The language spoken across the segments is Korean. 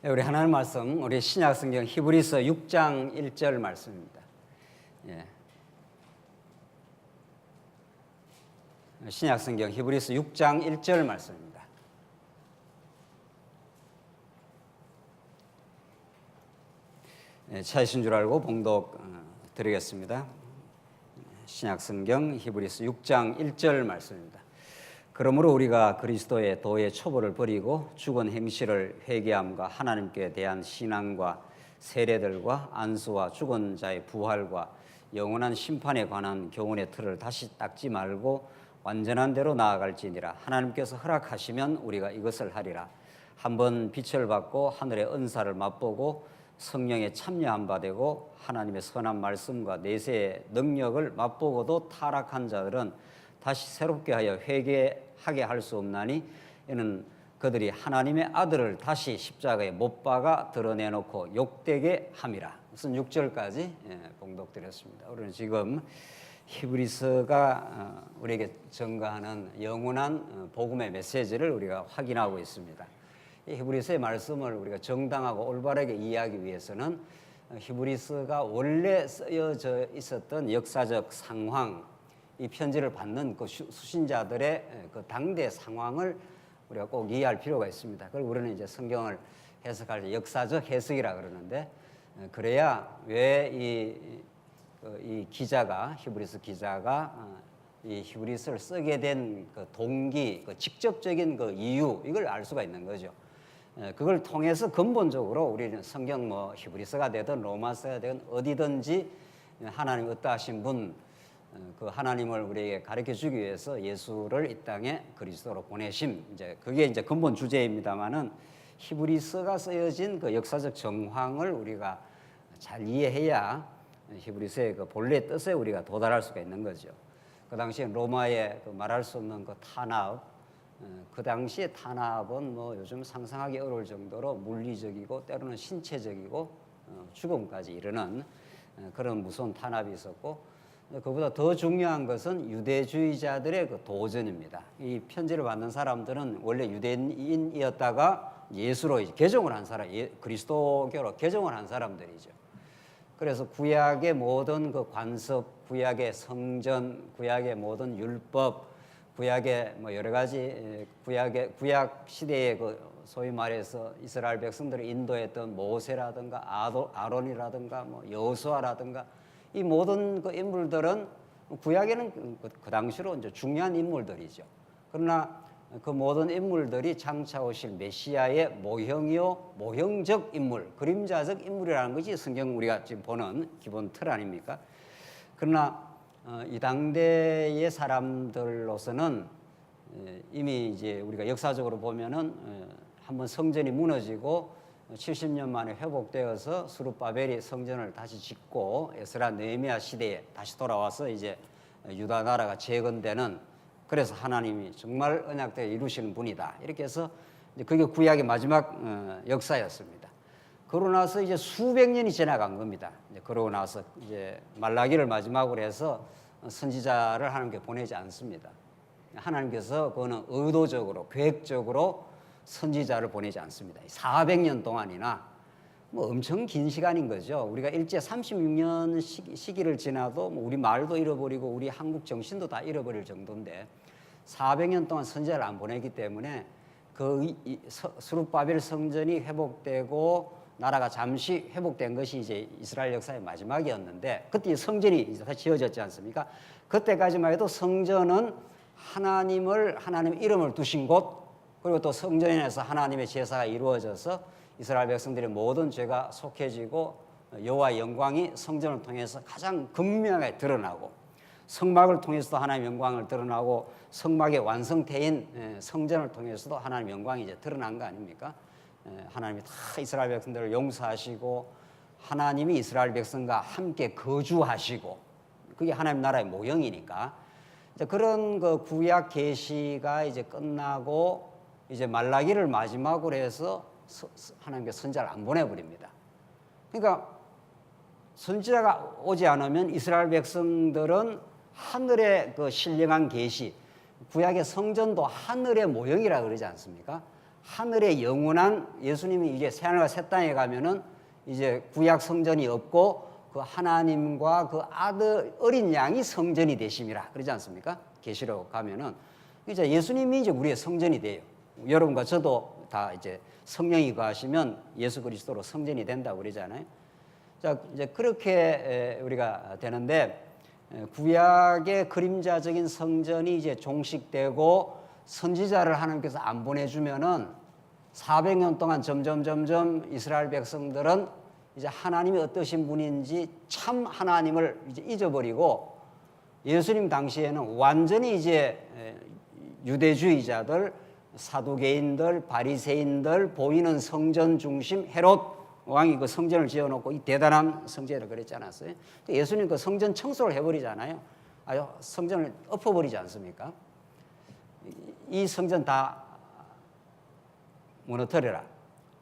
우리 하나님 말씀, 우리 신약 성경 히브리서 6장 1절 말씀입니다. 신약 성경 히브리서 6장 1절 말씀입니다. 찾으신 줄 알고 봉독 드리겠습니다. 신약 성경 히브리서 6장 1절 말씀입니다. 그러므로 우리가 그리스도의 도의 초보를 버리고 죽은 행실을 회개함과 하나님께 대한 신앙과 세례들과 안수와 죽은 자의 부활과 영원한 심판에 관한 교훈의 틀을 다시 닦지 말고 완전한 대로 나아갈지니라. 하나님께서 허락하시면 우리가 이것을 하리라. 한번 빛을 받고 하늘의 은사를 맛보고 성령에 참여한 바 되고 하나님의 선한 말씀과 내세의 능력을 맛보고도 타락한 자들은 다시 새롭게 하여 회개하게 할 수 없나니 이는 그들이 하나님의 아들을 다시 십자가에 못 박아 드러내놓고 욕되게 함이라. 무슨 6절까지 봉독드렸습니다. 우리는 지금 히브리서가 우리에게 전가하는 영원한 복음의 메시지를 우리가 확인하고 있습니다. 이 히브리서의 말씀을 우리가 정당하고 올바르게 이해하기 위해서는 히브리서가 원래 쓰여져 있었던 역사적 상황, 이 편지를 받는 그 수신자들의 그 당대 상황을 우리가 꼭 이해할 필요가 있습니다. 그리고 우리는 이제 성경을 해석할 때 역사적 해석이라 그러는데, 그래야 왜 이 기자가, 히브리서 기자가 이 히브리서를 쓰게 된 그 동기, 그 직접적인 그 이유, 이걸 알 수가 있는 거죠. 그걸 통해서 근본적으로 우리는 성경 히브리서가 되든 로마서가 되든 어디든지 하나님 어떠하신 분, 그 하나님을 우리에게 가르쳐 주기 위해서 예수를 이 땅에 그리스도로 보내심, 이제 그게 이제 근본 주제입니다만은 히브리서가 쓰여진 그 역사적 정황을 우리가 잘 이해해야 히브리서의 그 본래 뜻에 우리가 도달할 수가 있는 거죠. 그 당시에 로마의 그 말할 수 없는 그 탄압, 그 당시에 탄압은 요즘 상상하기 어려울 정도로 물리적이고 때로는 신체적이고 죽음까지 이르는 그런 무서운 탄압이 있었고, 그보다 더 중요한 것은 유대주의자들의 그 도전입니다. 이 편지를 받는 사람들은 원래 유대인이었다가 예수로 개종을 한 사람, 그리스도교로 개종을 한 사람들이죠. 그래서 구약의 모든 그 관습, 구약의 성전, 구약의 모든 율법, 구약의 여러 가지 구약 시대의 그 소위 말해서 이스라엘 백성들을 인도했던 모세라든가 아론이라든가 여호수아라든가 이 모든 그 인물들은 구약에는 그 당시로 이제 중요한 인물들이죠. 그러나 그 모든 인물들이 장차 오실 메시아의 모형이요, 모형적 인물, 그림자적 인물이라는 것이 성경 우리가 지금 보는 기본 틀 아닙니까? 그러나 이 당대의 사람들로서는 이미 이제 우리가 역사적으로 보면은 한번 성전이 무너지고 70년 만에 회복되어서 스룹바벨이 성전을 다시 짓고 에스라 느헤미야 시대에 다시 돌아와서 이제 유다 나라가 재건되는, 그래서 하나님이 정말 언약대로 이루시는 분이다, 이렇게 해서 이제 그게 구약의 마지막 역사였습니다. 그러고 나서 이제 수백 년이 지나간 겁니다. 그러고 나서 이제 말라기를 마지막으로 해서 선지자를 하나님께 보내지 않습니다. 하나님께서 그거는 의도적으로 계획적으로 선지자를 보내지 않습니다. 400년 동안이나 엄청 긴 시간인 거죠. 우리가 일제 36년 시기를 지나도 우리 말도 잃어버리고 우리 한국 정신도 다 잃어버릴 정도인데 400년 동안 선지자를 안 보내기 때문에 그 스룹바벨 성전이 회복되고 나라가 잠시 회복된 것이 이제 이스라엘 역사의 마지막이었는데, 그때 성전이 이제 다시 지어졌지 않습니까? 그때까지만 해도 성전은 하나님 이름을 두신 곳, 그리고 또 성전에서 하나님의 제사가 이루어져서 이스라엘 백성들의 모든 죄가 속해지고 여호와의 영광이 성전을 통해서 가장 극명하게 드러나고, 성막을 통해서도 하나님의 영광을 드러나고, 성막의 완성태인 성전을 통해서도 하나님의 영광이 이제 드러난 거 아닙니까? 하나님이 다 이스라엘 백성들을 용서하시고 하나님이 이스라엘 백성과 함께 거주하시고, 그게 하나님 나라의 모형이니까 이제 그런 그 구약 계시가 이제 끝나고 이제 말라기를 마지막으로 해서 하나님께 선지자를 안 보내버립니다. 그러니까 선지자가 오지 않으면 이스라엘 백성들은 하늘의 그 신령한 계시, 구약의 성전도 하늘의 모형이라 그러지 않습니까? 하늘의 영원한 예수님이 이제 새하늘과 새 땅에 가면은 이제 구약 성전이 없고 그 하나님과 그 아들 어린 양이 성전이 되심이라 그러지 않습니까? 계시록 가면은 이제 예수님이 이제 우리의 성전이 돼요. 여러분과 저도 다 이제 성령이 거하시면 예수 그리스도로 성전이 된다고 그러잖아요. 자, 이제 그렇게 우리가 되는데 구약의 그림자적인 성전이 이제 종식되고 선지자를 하나님께서 안 보내주면은 400년 동안 점점 이스라엘 백성들은 이제 하나님이 어떠신 분인지 참 하나님을 이제 잊어버리고 예수님 당시에는 완전히 이제 유대주의자들, 사두개인들, 바리새인들, 보이는 성전 중심 헤롯 왕이 그 성전을 지어놓고 이 대단한 성전이라고 그랬지 않았어요? 예수님 그 성전 청소를 해버리잖아요. 아유, 성전을 엎어버리지 않습니까? 이 성전 다 무너뜨려라.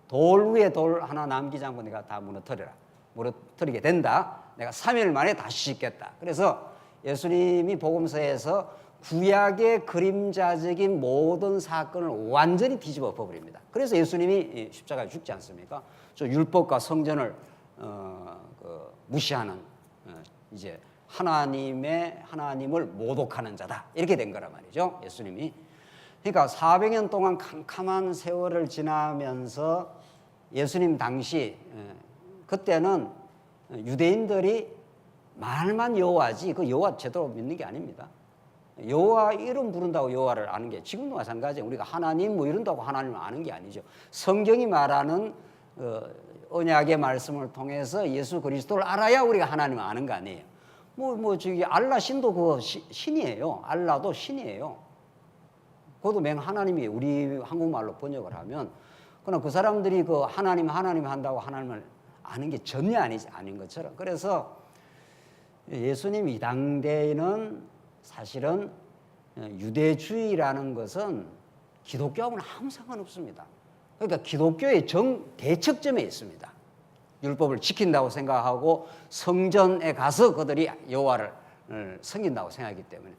돌 위에 돌 하나 남기지 않고 내가 다 무너뜨려라. 무너뜨리게 된다. 내가 3일 만에 다시 짓겠다. 그래서 예수님이 복음서에서 구약의 그림자적인 모든 사건을 완전히 뒤집어 엎어버립니다. 그래서 예수님이 십자가에 죽지 않습니까? 저 율법과 성전을 무시하는 이제 하나님을 모독하는 자다. 이렇게 된 거란 말이죠. 예수님이. 그러니까 400년 동안 캄캄한 세월을 지나면서 예수님 당시 그때는 유대인들이 말만 여호와지 그 여호와 제대로 믿는 게 아닙니다. 여호와 이름 부른다고 여호와를 아는 게 지금도 마찬가지예요. 우리가 하나님 뭐 이런다고 하나님을 아는 게 아니죠. 성경이 말하는 언약의 말씀을 통해서 예수 그리스도를 알아야 우리가 하나님을 아는 거 아니에요. 저기 알라 신도 그 신이에요. 알라도 신이에요. 그것도 맹 하나님이 우리 한국말로 번역을 하면 그러나 그 사람들이 그 하나님 한다고 하나님을 아는 게 전혀 아닌 것처럼. 그래서 예수님 이 당대에는 사실은 유대주의라는 것은 기독교하고는 아무 상관없습니다. 그러니까 기독교의 대척점에 있습니다. 율법을 지킨다고 생각하고 성전에 가서 그들이 여호와를 섬긴다고 생각하기 때문에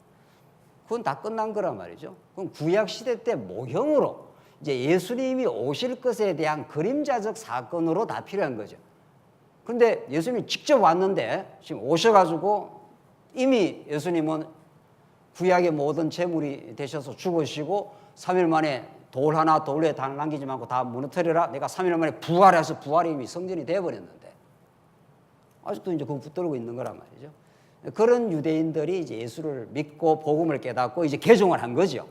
그건 다 끝난 거란 말이죠. 그럼 구약 시대 때 모형으로 이제 예수님이 오실 것에 대한 그림자적 사건으로 다 필요한 거죠. 그런데 예수님이 직접 왔는데 지금 오셔가지고 이미 예수님은 구약의 모든 재물이 되셔서 죽으시고 3일 만에 돌 위에 다 남기지 말고 다 무너뜨려라. 내가 3일 만에 부활해서 부활이 이미 성전이 되어버렸는데 아직도 이제 그거 붙들고 있는 거란 말이죠. 그런 유대인들이 이제 예수를 믿고 복음을 깨닫고 이제 개종을 한 거죠.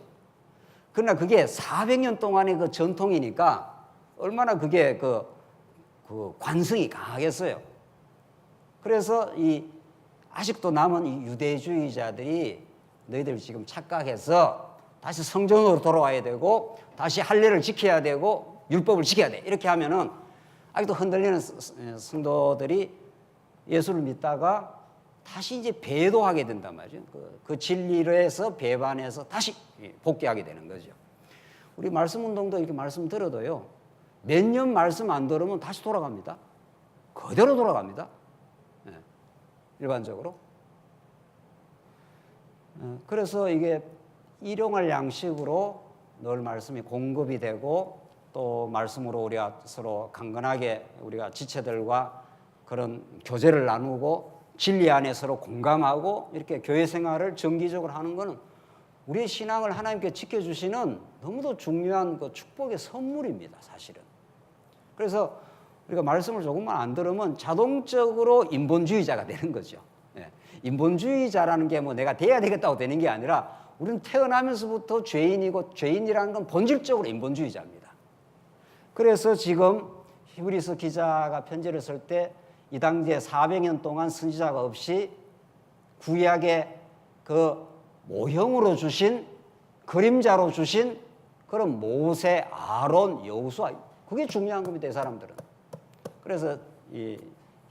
그러나 그게 400년 동안의 그 전통이니까 얼마나 그게 그 관성이 강하겠어요. 그래서 아직도 남은 이 유대주의자들이 너희들 지금 착각해서 다시 성전으로 돌아와야 되고 다시 할례를 지켜야 되고 율법을 지켜야 돼. 이렇게 하면은 아직도 흔들리는 성도들이 예수를 믿다가 다시 이제 배도하게 된단 말이죠. 그 진리에서 배반해서 다시 복귀하게 되는 거죠. 우리 말씀 운동도 이렇게 말씀 들어도요. 몇 년 말씀 안 들으면 다시 돌아갑니다. 그대로 돌아갑니다. 일반적으로. 그래서 이게 일용할 양식으로 늘 말씀이 공급이 되고 또 말씀으로 우리가 서로 강건하게 우리가 지체들과 그런 교제를 나누고 진리 안에 서로 공감하고 이렇게 교회 생활을 정기적으로 하는 것은 우리의 신앙을 하나님께 지켜주시는 너무도 중요한 그 축복의 선물입니다, 사실은. 그래서 우리가 말씀을 조금만 안 들으면 자동적으로 인본주의자가 되는 거죠. 인본주의자라는 게 뭐 내가 돼야 되겠다고 되는 게 아니라 우리는 태어나면서부터 죄인이고 죄인이라는 건 본질적으로 인본주의자입니다. 그래서 지금 히브리서 기자가 편지를 쓸 때 이 당시에 400년 동안 선지자가 없이 구약의 그 모형으로 주신 그림자로 주신 그런 모세, 아론, 여호수아 그게 중요한 겁니다. 이 사람들은. 그래서 이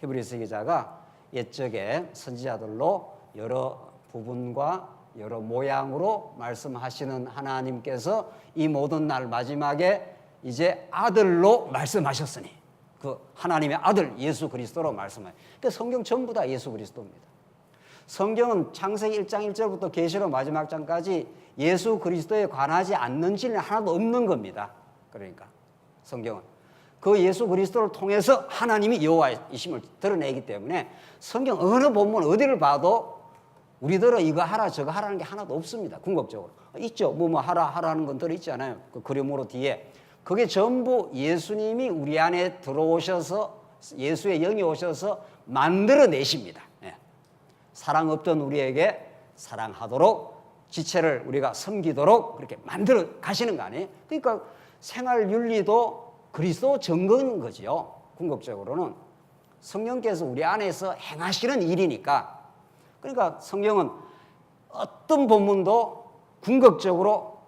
히브리서 기자가 옛적에 선지자들로 여러 부분과 여러 모양으로 말씀하시는 하나님께서 이 모든 날 마지막에 이제 아들로 말씀하셨으니 그 하나님의 아들 예수 그리스도로 말씀하요. 그러니까 성경 전부 다 예수 그리스도입니다. 성경은 창세기 1장 1절부터 계시록 마지막 장까지 예수 그리스도에 관하지 않는 진리 하나도 없는 겁니다. 그러니까 성경은 그 예수 그리스도를 통해서 하나님이 여호와이심을 드러내기 때문에 성경 어느 본문 어디를 봐도 우리들은 이거 하라 저거 하라는 게 하나도 없습니다. 궁극적으로 있죠. 뭐 하라는 건 들어있지 않아요. 그 그러므로 뒤에 그게 전부 예수님이 우리 안에 들어오셔서 예수의 영이 오셔서 만들어내십니다. 예. 사랑 없던 우리에게 사랑하도록 지체를 우리가 섬기도록 그렇게 만들어 가시는 거 아니에요? 그러니까 생활 윤리도 그리스도 증거인 거지요. 궁극적으로는 성령께서 우리 안에서 행하시는 일이니까. 그러니까 성경은 어떤 본문도 궁극적으로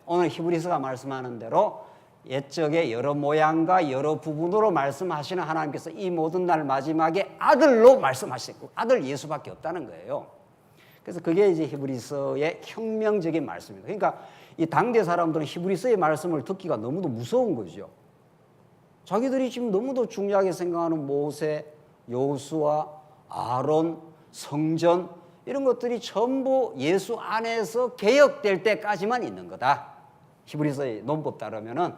오늘 히브리서가 말씀하는 대로 옛적에 여러 모양과 여러 부분으로 말씀하시는 하나님께서 이 모든 날 마지막에 아들로 말씀하시고 아들 예수밖에 없다는 거예요. 그래서 그게 이제 히브리서의 혁명적인 말씀입니다. 그러니까 이 당대 사람들은 히브리서의 말씀을 듣기가 너무도 무서운 거죠. 자기들이 지금 너무도 중요하게 생각하는 모세, 여호수아, 아론, 성전 이런 것들이 전부 예수 안에서 개혁될 때까지만 있는 거다. 히브리서의 논법 따르면은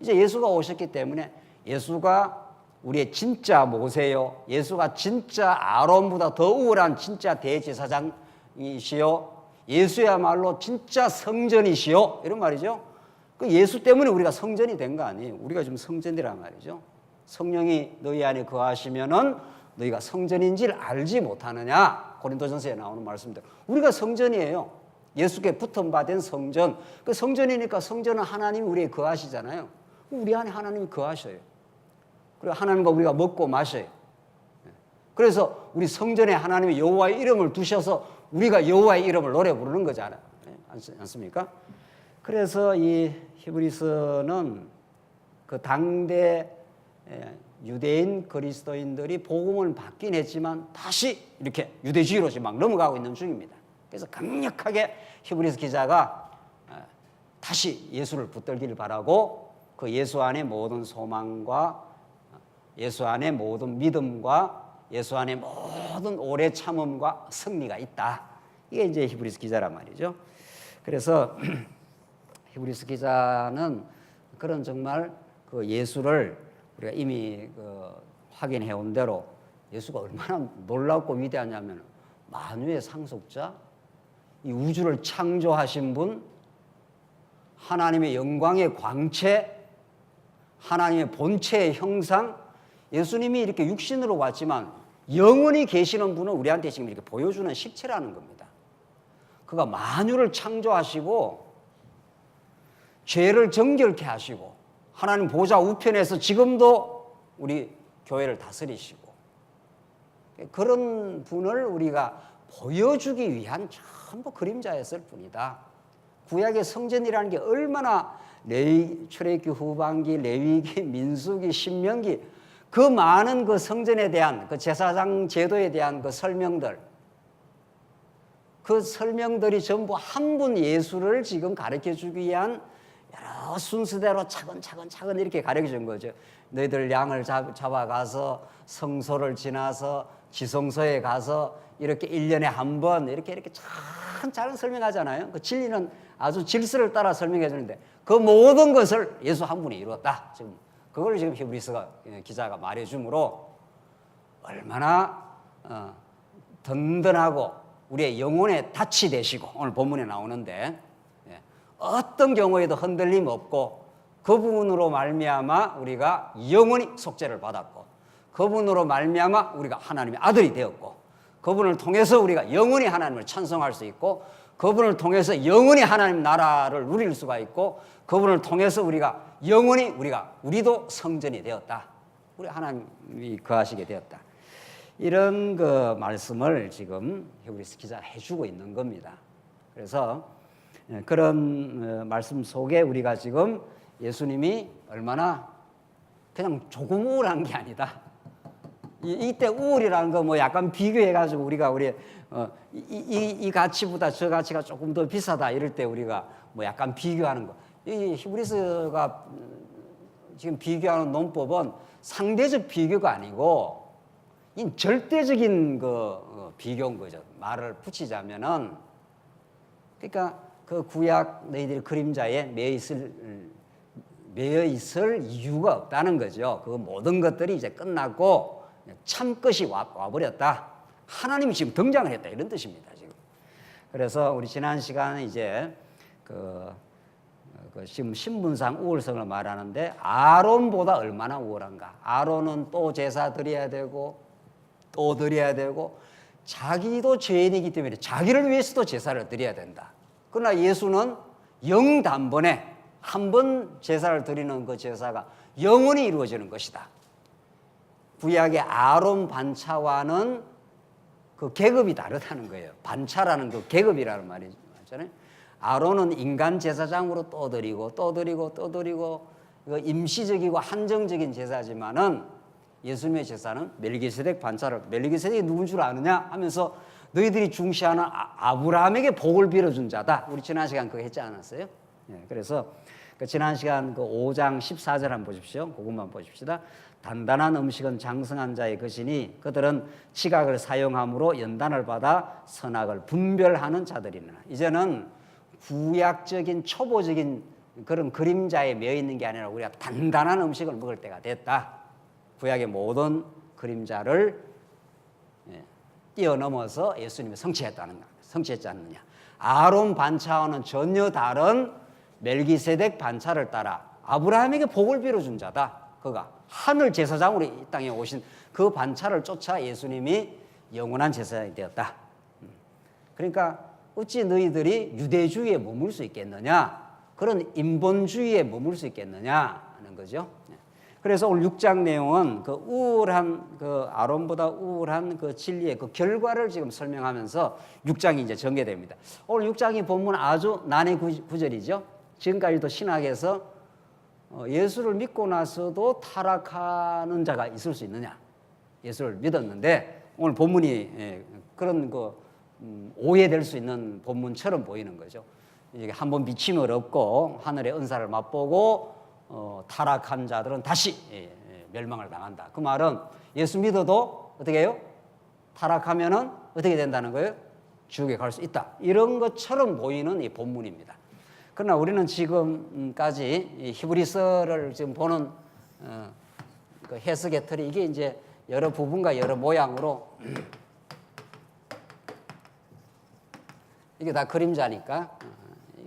이제 예수가 오셨기 때문에 예수가 우리의 진짜 모세요. 예수가 진짜 아론보다 더 우월한 진짜 대제사장이시요. 예수야말로 진짜 성전이시요. 이런 말이죠. 그 예수 때문에 우리가 성전이 된 거 아니에요. 우리가 지금 성전이란 말이죠. 성령이 너희 안에 거하시면은 너희가 성전인지를 알지 못하느냐. 고린도전서에 나오는 말씀대로 우리가 성전이에요. 예수께 붙은 바 된 성전. 그 성전이니까 성전은 하나님이 우리에 거하시잖아요. 우리 안에 하나님이 거하셔요. 그리고 하나님과 우리가 먹고 마셔요. 그래서 우리 성전에 하나님이 여호와의 이름을 두셔서 우리가 여호와의 이름을 노래 부르는 거잖아요. 않습니까? 그래서 이 히브리서는 그 당대 유대인 그리스도인들이 복음을 받긴 했지만 다시 이렇게 유대주의로 지금 막 넘어가고 있는 중입니다. 그래서 강력하게 히브리서 기자가 다시 예수를 붙들기를 바라고 그 예수 안에 모든 소망과 예수 안에 모든 믿음과 예수 안에 모든 오래 참음과 승리가 있다. 이게 이제 히브리서 기자란 말이죠. 그래서 히브리서 기자는 그런 정말 그 예수를 우리가 이미 확인해 온 대로 예수가 얼마나 놀랍고 위대하냐면 만유의 상속자, 이 우주를 창조하신 분, 하나님의 영광의 광채, 하나님의 본체의 형상, 예수님이 이렇게 육신으로 왔지만 영원히 계시는 분은 우리한테 지금 이렇게 보여주는 실체라는 겁니다. 그가 만유를 창조하시고 죄를 정결케 하시고 하나님 보좌 우편에서 지금도 우리 교회를 다스리시고 그런 분을 우리가 보여주기 위한 전부 그림자였을 뿐이다. 구약의 성전이라는 게 얼마나 출애굽기 후반기, 레위기, 민수기, 신명기 그 많은 그 성전에 대한 그 제사장 제도에 대한 그 설명들, 그 설명들이 전부 한 분 예수를 지금 가르쳐 주기 위한 여러 순서대로 차근차근 이렇게 가르쳐 준 거죠. 너희들 양을 잡아가서 성소를 지나서 지성소에 가서 이렇게 1년에 한 번 이렇게 차근차근 설명하잖아요. 그 진리는 아주 질서를 따라 설명해 주는데 그 모든 것을 예수 한 분이 이루었다. 지금 그걸 지금 히브리서 기자가 말해 주므로 얼마나 든든하고 우리의 영혼에 닻이 되시고 오늘 본문에 나오는데 어떤 경우에도 흔들림 없고 그분으로 말미암아 우리가 영원히 속죄를 받았고 그분으로 말미암아 우리가 하나님의 아들이 되었고 그분을 통해서 우리가 영원히 하나님을 찬송할 수 있고 그분을 통해서 영원히 하나님 나라를 누릴 수가 있고 그분을 통해서 우리가 영원히 우리도 성전이 되었다. 우리 하나님이 거하시게 되었다. 이런 그 말씀을 지금 히브리서 기자가 해주고 있는 겁니다. 그래서 그런 말씀 속에 우리가 지금 예수님이 얼마나 그냥 조금 우울한 게 아니다. 이때 우울이라는 거 뭐 약간 비교해가지고 우리가 이 가치보다 저 가치가 조금 더 비싸다 이럴 때 우리가 뭐 약간 비교하는 거. 이 히브리서가 지금 비교하는 논법은 상대적 비교가 아니고 이 절대적인 그 비교인 거죠. 말을 붙이자면은 그러니까 그 구약 너희들이 그림자에 매 있을 매여 있을 이유가 없다는 거죠. 그 모든 것들이 이제 끝났고 참 것이 와버렸다. 하나님이 지금 등장을 했다 이런 뜻입니다. 지금. 그래서 우리 지난 시간에 이제 지금 신분상 우월성을 말하는데 아론보다 얼마나 우월한가. 아론은 또 제사 드려야 되고 또 드려야 되고 자기도 죄인이기 때문에 자기를 위해서도 제사를 드려야 된다. 그러나 예수는 영단번에 한 번 제사를 드리는 그 제사가 영원히 이루어지는 것이다. 구약의 아론 반차와는 그 계급이 다르다는 거예요. 반차라는 그 계급이라는 말이 맞잖아요. 아론은 인간 제사장으로 또 드리고 또 드리고 또 드리고 임시적이고 한정적인 제사지만은 예수님의 제사는 멜기세덱 반차를 멜기세덱이 누군 줄 아느냐 하면서 너희들이 중시하는 아브라함에게 복을 빌어준 자다. 우리 지난 시간 그거 했지 않았어요? 예, 그래서 지난 시간 그 5장 14절 한번 보십시오. 그것만 보십시다. 단단한 음식은 장성한 자의 것이니 그들은 지각을 사용함으로 연단을 받아 선악을 분별하는 자들이나. 이제는 구약적인 초보적인 그런 그림자에 매여 있는 게 아니라 우리가 단단한 음식을 먹을 때가 됐다. 구약의 모든 그림자를 뛰어넘어서 예수님이 성취했지 않느냐. 아론 반차와는 전혀 다른 멜기세덱 반차를 따라 아브라함에게 복을 빌어준 자다. 그가 하늘 제사장으로 이 땅에 오신 그 반차를 쫓아 예수님이 영원한 제사장이 되었다. 그러니까 어찌 너희들이 유대주의에 머물 수 있겠느냐, 그런 인본주의에 머물 수 있겠느냐 하는 거죠. 그래서 오늘 6장 내용은 그 우울한 그 아론보다 우울한 그 진리의 그 결과를 지금 설명하면서 6장이 이제 전개됩니다. 오늘 6장이 본문 아주 난해 구절이죠. 지금까지도 신학에서 예수를 믿고 나서도 타락하는 자가 있을 수 있느냐? 예수를 믿었는데 오늘 본문이 그런 오해될 수 있는 본문처럼 보이는 거죠. 이게 한번 비침을 얻고 하늘의 은사를 맛보고 타락한 자들은 다시 멸망을 당한다. 그 말은 예수 믿어도 어떻게 해요? 타락하면은 어떻게 된다는 거예요? 지옥에 갈 수 있다. 이런 것처럼 보이는 이 본문입니다. 그러나 우리는 지금까지 히브리서를 지금 보는 그 해석의 틀이 이게 이제 여러 부분과 여러 모양으로 이게 다 그림자니까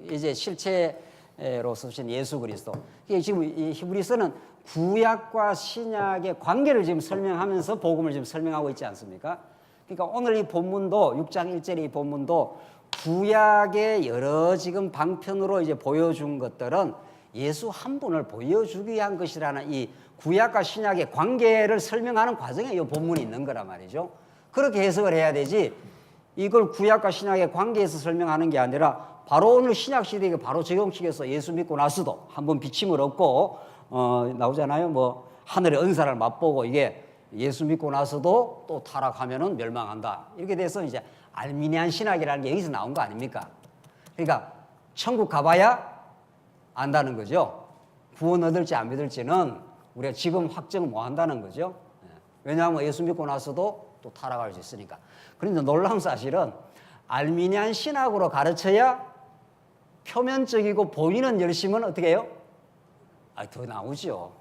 이제 실체로 쓰신 예수 그리스도. 이게 지금 이 히브리서는 구약과 신약의 관계를 지금 설명하면서 복음을 지금 설명하고 있지 않습니까? 그러니까 오늘 이 본문도 6장 1절의 이 본문도 구약의 여러 지금 방편으로 이제 보여준 것들은 예수 한 분을 보여주기 위한 것이라는 이 구약과 신약의 관계를 설명하는 과정에 이 본문이 있는 거란 말이죠. 그렇게 해석을 해야 되지 이걸 구약과 신약의 관계에서 설명하는 게 아니라 바로 오늘 신약 시대에 바로 적용시켜서 예수 믿고 나서도 한번 비침을 얻고 나오잖아요. 뭐 하늘의 은사를 맛보고 이게 예수 믿고 나서도 또 타락하면은 멸망한다. 이렇게 돼서 이제 알미니안 신학이라는 게 여기서 나온 거 아닙니까? 그러니까 천국 가봐야 안다는 거죠. 구원 얻을지 안 믿을지는 우리가 지금 확정을 못 한다는 거죠. 왜냐하면 예수 믿고 나서도 또 타락할 수 있으니까. 그런데 놀라운 사실은 알미니안 신학으로 가르쳐야 표면적이고 보이는 열심은 어떻게 해요? 더 나오죠.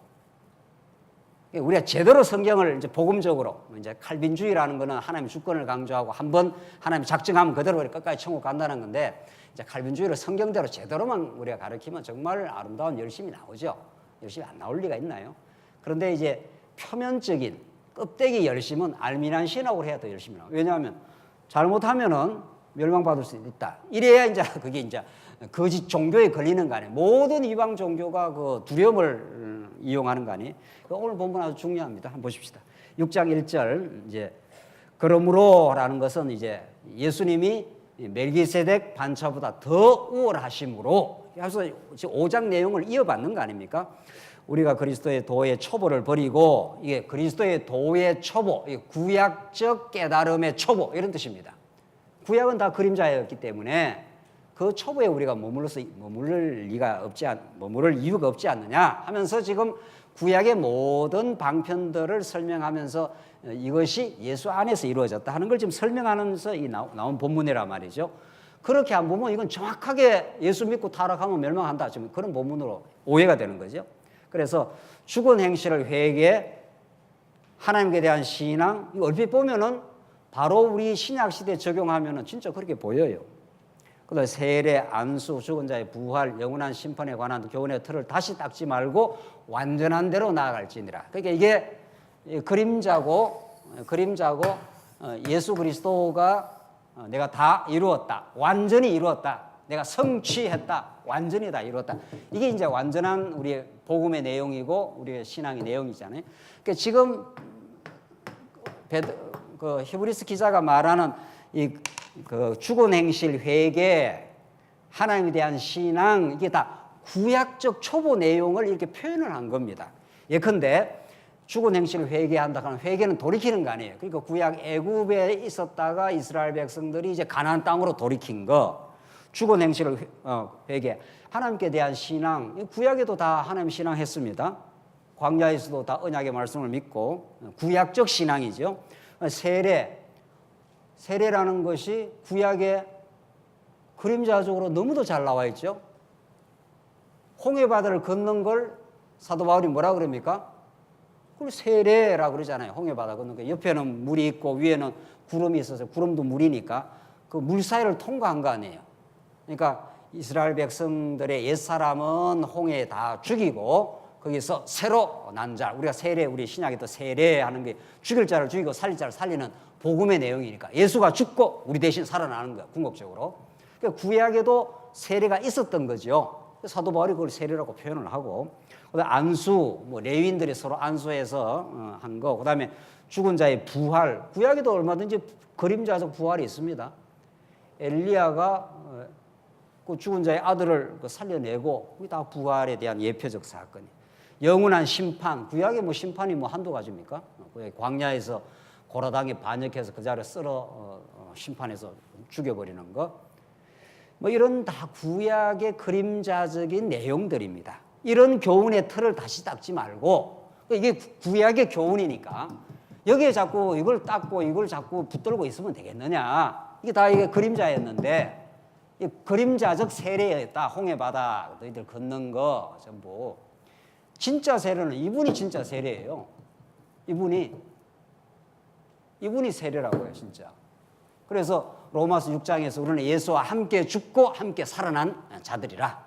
우리가 제대로 성경을 이제 복음적으로 이제 칼빈주의라는 거는 하나님의 주권을 강조하고 한번 하나님이 작정하면 그대로 끝까지 천국 간다는 건데 이제 칼빈주의를 성경대로 제대로만 우리가 가르치면 정말 아름다운 열심이 나오죠. 열심이 안 나올 리가 있나요? 그런데 이제 표면적인 껍데기 열심은 알미니안 신학으로 해야 더 열심히 나와요. 왜냐하면 잘못하면은 멸망받을 수 있다. 이래야 이제 그게 이제 거짓 종교에 걸리는 거 아니에요. 모든 이방 종교가 그 두려움을 이용하는 거 아니에요. 오늘 본문 아주 중요합니다. 한번 보십시다. 6장 1절 이제 그러므로라는 것은 이제 예수님이 멜기세덱 반차보다 더 우월하심으로 그래서 5장 내용을 이어받는 거 아닙니까? 우리가 그리스도의 도의 초보를 버리고 이게 그리스도의 도의 초보, 구약적 깨달음의 초보 이런 뜻입니다. 구약은 다 그림자였기 때문에 그 초보에 우리가 머무를 이유가 없지 않느냐 하면서 지금 구약의 모든 방편들을 설명하면서 이것이 예수 안에서 이루어졌다 하는 걸 지금 설명하면서 이 나온 본문이란 말이죠. 그렇게 안 보면 이건 정확하게 예수 믿고 타락하면 멸망한다. 지금 그런 본문으로 오해가 되는 거죠. 그래서 죽은 행실을 회개, 하나님께 대한 신앙, 이거 얼핏 보면은 바로 우리 신약 시대에 적용하면은 진짜 그렇게 보여요. 그다음에 세례, 안수, 죽은 자의 부활, 영원한 심판에 관한 교훈의 틀을 다시 닦지 말고 완전한 대로 나아갈지니라. 그러니까 이게 그림자고 예수 그리스도가 내가 다 이루었다, 완전히 이루었다, 내가 성취했다, 완전히 다 이루었다. 이게 이제 완전한 우리의 복음의 내용이고 우리의 신앙의 내용이잖아요. 그러니까 지금 그 히브리스 기자가 말하는 그 죽은 행실 회개, 하나님에 대한 신앙, 이게 다 구약적 초보 내용을 이렇게 표현을 한 겁니다. 예컨대 죽은 행실을 회개한다 하면 회개는 돌이키는 거 아니에요. 그러니까 구약 애굽에 있었다가 이스라엘 백성들이 이제 가나안 땅으로 돌이킨 거, 죽은 행실을 회개, 하나님께 대한 신앙, 구약에도 다 하나님 신앙했습니다. 광야에서도 다 언약의 말씀을 믿고 구약적 신앙이죠. 세례라는 것이 구약의 그림자적으로 너무도 잘 나와 있죠. 홍해바다를 걷는 걸 사도 바울이 뭐라 그럽니까? 그걸 세례라고 그러잖아요. 홍해바다 걷는 거. 옆에는 물이 있고 위에는 구름이 있어서 구름도 물이니까 그 물 사이를 통과한 거 아니에요. 그러니까 이스라엘 백성들의 옛사람은 홍해에 다 죽이고 거기서 새로 난 자, 우리가 세례, 우리 신약에도 세례하는 게 죽일 자를 죽이고 살릴 자를 살리는 복음의 내용이니까 예수가 죽고 우리 대신 살아나는 거야, 궁극적으로. 그러니까 구약에도 세례가 있었던 거죠. 사도 바울이 그걸 세례라고 표현을 하고, 그다음에 안수, 뭐 레위인들이 서로 안수해서 한 거, 그다음에 죽은 자의 부활, 구약에도 얼마든지 그림자적 부활이 있습니다. 엘리야가 그 죽은 자의 아들을 살려내고, 그게 다 부활에 대한 예표적 사건이에요. 영원한 심판, 구약에 뭐 심판이 뭐 한두 가지입니까? 광야에서 고라당에 반역해서 그 자를 썰어 심판해서 죽여버리는 거, 뭐 이런 다 구약의 그림자적인 내용들입니다. 이런 교훈의 틀을 다시 닦지 말고, 이게 구약의 교훈이니까 여기에 자꾸 이걸 닦고 이걸 자꾸 붙들고 있으면 되겠느냐. 이게 다 이게 그림자였는데, 이 그림자적 세례였다. 홍해바다 너희들 걷는 거 전부. 진짜 세례는 이분이 진짜 세례예요. 이분이 세례라고요, 진짜. 그래서 로마서 6장에서 우리는 예수와 함께 죽고 함께 살아난 자들이라.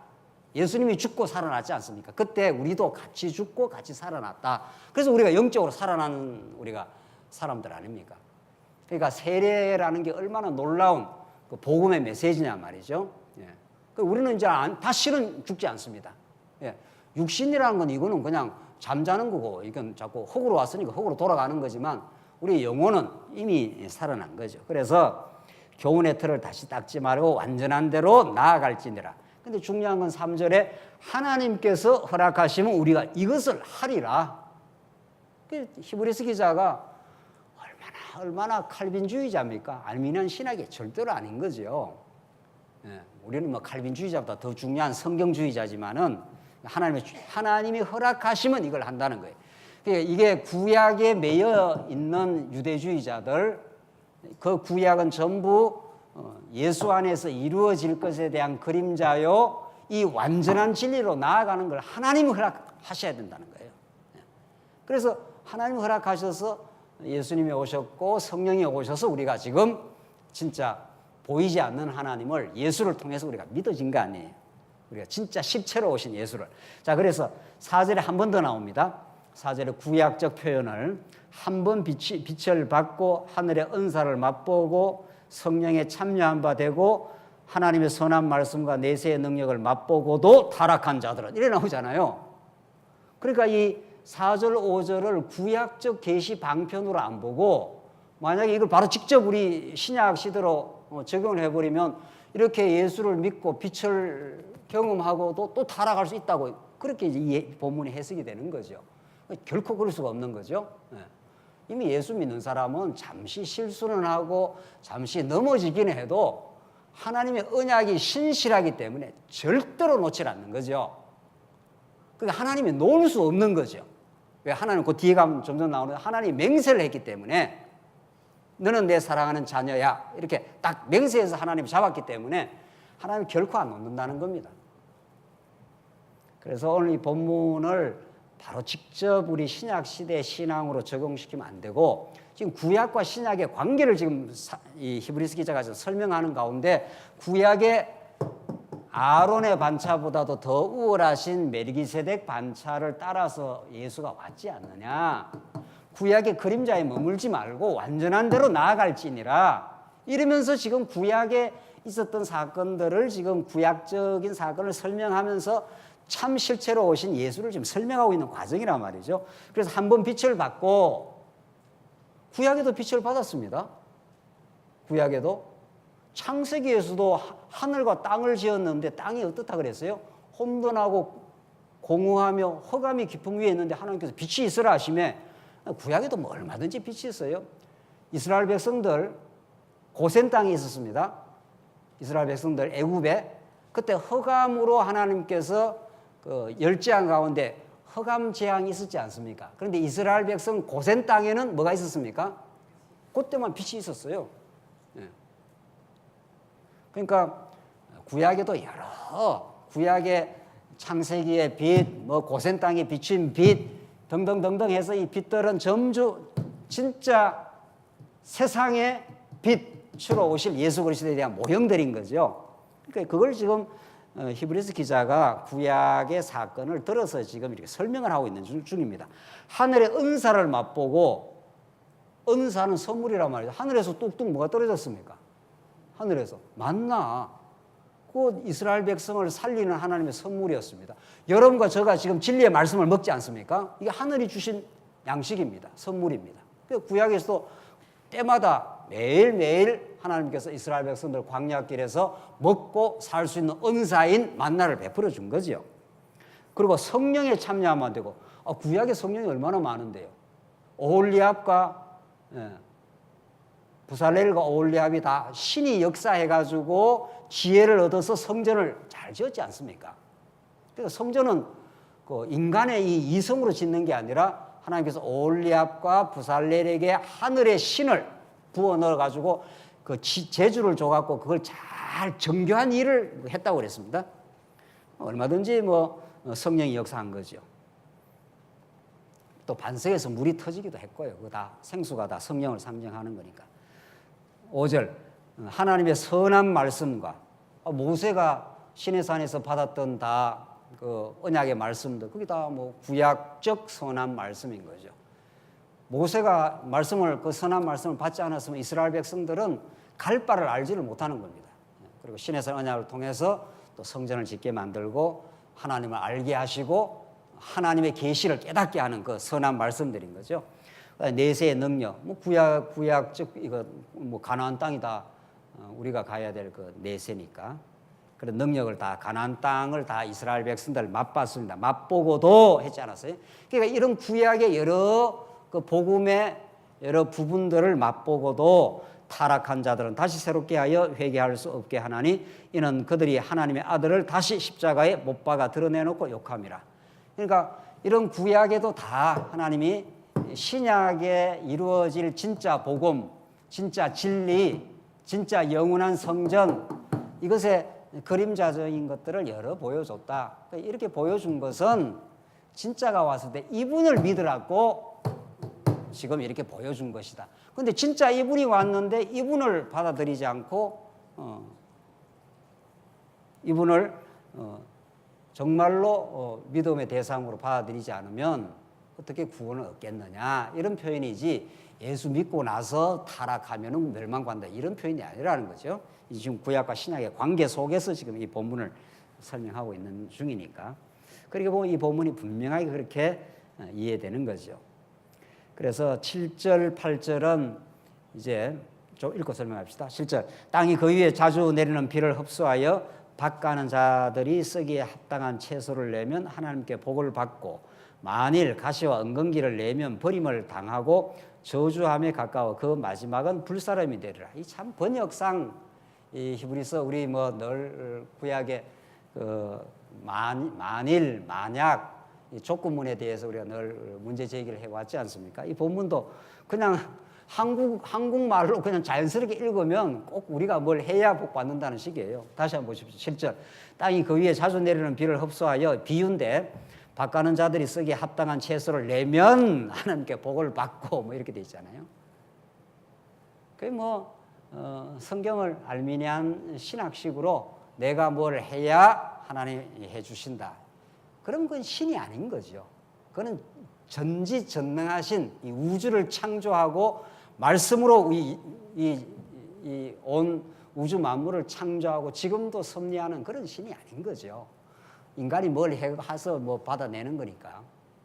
예수님이 죽고 살아났지 않습니까? 그때 우리도 같이 죽고 같이 살아났다. 그래서 우리가 영적으로 살아난 우리가 사람들 아닙니까? 그러니까 세례라는 게 얼마나 놀라운 그 복음의 메시지냐 말이죠. 예. 우리는 이제 다시는 죽지 않습니다. 예. 육신이라는 건 이거는 그냥 잠자는 거고, 이건 자꾸 흙으로 왔으니까 흙으로 돌아가는 거지만 우리 영혼은 이미 살아난 거죠. 그래서 교훈의 틀을 다시 닦지 말고 완전한 대로 나아갈지니라. 근데 중요한 건 3절에 하나님께서 허락하시면 우리가 이것을 하리라. 히브리서 기자가 얼마나 칼빈주의자입니까? 알미니안 신학이 절대로 아닌 거죠. 예, 우리는 뭐 칼빈주의자보다 더 중요한 성경주의자지만은 하나님이 허락하시면 이걸 한다는 거예요. 그러니까 이게 구약에 매여 있는 유대주의자들, 그 구약은 전부 예수 안에서 이루어질 것에 대한 그림자요, 이 완전한 진리로 나아가는 걸 하나님이 허락하셔야 된다는 거예요. 그래서 하나님이 허락하셔서 예수님이 오셨고 성령이 오셔서 우리가 지금 진짜 보이지 않는 하나님을 예수를 통해서 우리가 믿어진 거 아니에요. 우리가 진짜 실체로 오신 예수를. 자, 그래서 4절에 한 번 더 나옵니다. 4절에 구약적 표현을 한 번 빛을 받고 하늘의 은사를 맛보고 성령에 참여한 바 되고 하나님의 선한 말씀과 내세의 능력을 맛보고도 타락한 자들은, 이래 나오잖아요. 그러니까 이 4절, 5절을 구약적 계시 방편으로 안 보고 만약에 이걸 바로 직접 우리 신약 시대로 적용을 해버리면 이렇게 예수를 믿고 빛을 경험하고도 또 타락할 수 있다고, 그렇게 이제 이 본문이 해석이 되는 거죠. 결코 그럴 수가 없는 거죠. 이미 예수 믿는 사람은 잠시 실수는 하고 잠시 넘어지긴 해도 하나님의 언약이 신실하기 때문에 절대로 놓지 않는 거죠. 그러니까 하나님이 놓을 수 없는 거죠. 왜? 하나님, 그 뒤에 가면 점점 나오는데 하나님이 맹세를 했기 때문에 너는 내 사랑하는 자녀야, 이렇게 딱 맹세해서 하나님이 잡았기 때문에 하나님이 결코 안 놓는다는 겁니다. 그래서 오늘 이 본문을 바로 직접 우리 신약 시대 신앙으로 적용시키면 안 되고 지금 구약과 신약의 관계를 지금 이 히브리서 기자가 설명하는 가운데 구약의 아론의 반차보다도 더 우월하신 멜기세덱 반차를 따라서 예수가 왔지 않느냐. 구약의 그림자에 머물지 말고 완전한 대로 나아갈지니라. 이러면서 지금 구약에 있었던 사건들을 지금 구약적인 사건을 설명하면서 참 실체로 오신 예수를 지금 설명하고 있는 과정이란 말이죠. 그래서 한번 빛을 받고 구약에도 빛을 받았습니다. 구약에도 창세기에서도 하늘과 땅을 지었는데 땅이 어떻다 그랬어요? 혼돈하고 공허하며 흑암이 깊음 위에 있는데 하나님께서 빛이 있으라 하시매 구약에도 뭐 얼마든지 빛이 있어요. 이스라엘 백성들 고센 땅에 있었습니다. 이스라엘 백성들 애굽에 그때 흑암으로 하나님께서 그 열재앙 가운데 흑암 재앙이 있었지 않습니까? 그런데 이스라엘 백성 고센 땅에는 뭐가 있었습니까? 그때만 빛이 있었어요. 그러니까 구약에도 여러 구약의 창세기의 빛, 뭐 고센 땅에 비친 빛 등등등등 해서 이 빛들은 전부 진짜 세상의 빛으로 오실 예수 그리스도에 대한 모형들인 거죠. 그러니까 그걸 지금 히브리서 기자가 구약의 사건을 들어서 지금 이렇게 설명을 하고 있는 중입니다. 하늘의 은사를 맛보고 은사는 선물이란 말이죠. 하늘에서 뚝뚝 뭐가 떨어졌습니까? 하늘에서 만나. 그 이스라엘 백성을 살리는 하나님의 선물이었습니다. 여러분과 저가 지금 진리의 말씀을 먹지 않습니까? 이게 하늘이 주신 양식입니다. 선물입니다. 구약에서도 때마다 매일매일 하나님께서 이스라엘 백성들 광야길에서 먹고 살 수 있는 은사인 만나를 베풀어 준 거죠. 그리고 성령에 참여하면 되고 구약에 성령이 얼마나 많은데요. 오홀리압과 부살렐과 오홀리압이 다 신이 역사해가지고 지혜를 얻어서 성전을 잘 지었지 않습니까? 그래서 성전은 그 인간의 이 이성으로 짓는 게 아니라 하나님께서 오홀리압과 부살렐에게 하늘의 신을 부어 넣어가지고 그 재주를 줘갖고 그걸 잘 정교한 일을 했다고 그랬습니다. 얼마든지 뭐 성령이 역사한 거죠. 또 반석에서 물이 터지기도 했고요. 그거 다 생수가 다 성령을 상징하는 거니까. 5절 하나님의 선한 말씀과 모세가 시내산에서 받았던 다 그 언약의 말씀들 그게 다 뭐 구약적 선한 말씀인 거죠. 모세가 그 선한 말씀을 받지 않았으면 이스라엘 백성들은 갈 바를 알지를 못하는 겁니다. 그리고 시내산 언약을 통해서 또 성전을 짓게 만들고 하나님을 알게 하시고 하나님의 계시를 깨닫게 하는 그 선한 말씀들인 거죠. 내세의 능력, 뭐 구약적 이거 뭐 가나안 땅이다. 우리가 가야 될 그 내세니까 그런 능력을 다 가나안 땅을 다 이스라엘 백성들 맛봤습니다. 맛보고도 했지 않았어요? 그러니까 이런 구약의 여러 그 복음의 여러 부분들을 맛보고도 타락한 자들은 다시 새롭게 하여 회개할 수 없게 하나니 이는 그들이 하나님의 아들을 다시 십자가에 못 박아 드러내놓고 욕함이라. 그러니까 이런 구약에도 다 하나님이 신약에 이루어질 진짜 복음, 진짜 진리, 진짜 영원한 성전 이것의 그림자적인 것들을 여러 보여줬다. 이렇게 보여준 것은 진짜가 왔을 때 이분을 믿으라고 지금 이렇게 보여준 것이다. 그런데 진짜 이분이 왔는데 이분을 받아들이지 않고 이분을 정말로 믿음의 대상으로 받아들이지 않으면 어떻게 구원을 얻겠느냐 이런 표현이지 예수 믿고 나서 타락하면 멸망받는다 이런 표현이 아니라는 거죠. 지금 구약과 신약의 관계 속에서 지금 이 본문을 설명하고 있는 중이니까 그렇게 보면 이 본문이 분명하게 그렇게 이해되는 거죠. 그래서 7절, 8절은 이제 좀 읽고 설명합시다. 7절 땅이 그 위에 자주 내리는 비를 흡수하여 밭가는 자들이 쓰기에 합당한 채소를 내면 하나님께 복을 받고 만일 가시와 은근기를 내면 버림을 당하고 저주함에 가까워 그 마지막은 불사름이 되리라. 이 참 번역상 이 히브리서 우리 뭐 늘 구약의 그 만일 만약 이 족구문에 대해서 우리가 늘 문제 제기를 해왔지 않습니까? 이 본문도 그냥 한국말로 그냥 자연스럽게 읽으면 꼭 우리가 뭘 해야 복 받는다는 식이에요. 다시 한번 보십시오. 7절 땅이 그 위에 자주 내리는 비를 흡수하여 비유인데 밭가는 자들이 쓰기에 합당한 채소를 내면 하나님께 복을 받고 뭐 이렇게 돼 있잖아요. 그게 성경을 알미니안 신학식으로 내가 뭘 해야 하나님이 해주신다. 그럼 그건 신이 아닌 거죠. 그건 전지전능하신 이 우주를 창조하고 말씀으로 이 온 우주 만물을 창조하고 지금도 섭리하는 그런 신이 아닌 거죠. 인간이 뭘 해서 받아내는 거니까.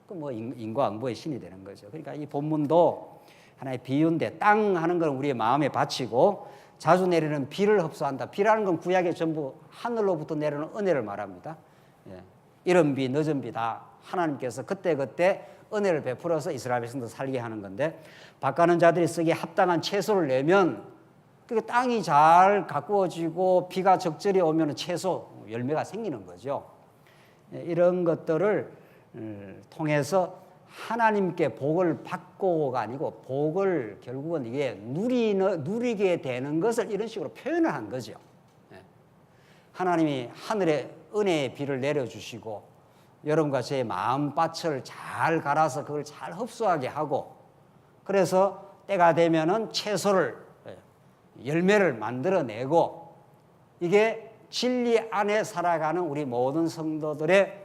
그 인과응보의 신이 되는 거죠. 그러니까 이 본문도 하나의 비유인데 땅 하는 건 우리의 마음에 바치고 자주 내리는 비를 흡수한다. 비라는 건 구약에 전부 하늘로부터 내려오는 은혜를 말합니다. 이른 비, 늦은 비 다 하나님께서 그때그때 은혜를 베풀어서 이스라엘 백성도 살게 하는 건데 밭가는 자들이 쓰기에 합당한 채소를 내면 그 땅이 잘 가꾸어지고 비가 적절히 오면 채소, 열매가 생기는 거죠. 이런 것들을 통해서 하나님께 복을 받고가 아니고 복을 결국은 이게 누리게 되는 것을 이런 식으로 표현을 한 거죠. 하나님이 하늘에 은혜의 비를 내려주시고 여러분과 제 마음밭을 잘 갈아서 그걸 잘 흡수하게 하고 그래서 때가 되면은 채소를 열매를 만들어내고 이게 진리 안에 살아가는 우리 모든 성도들의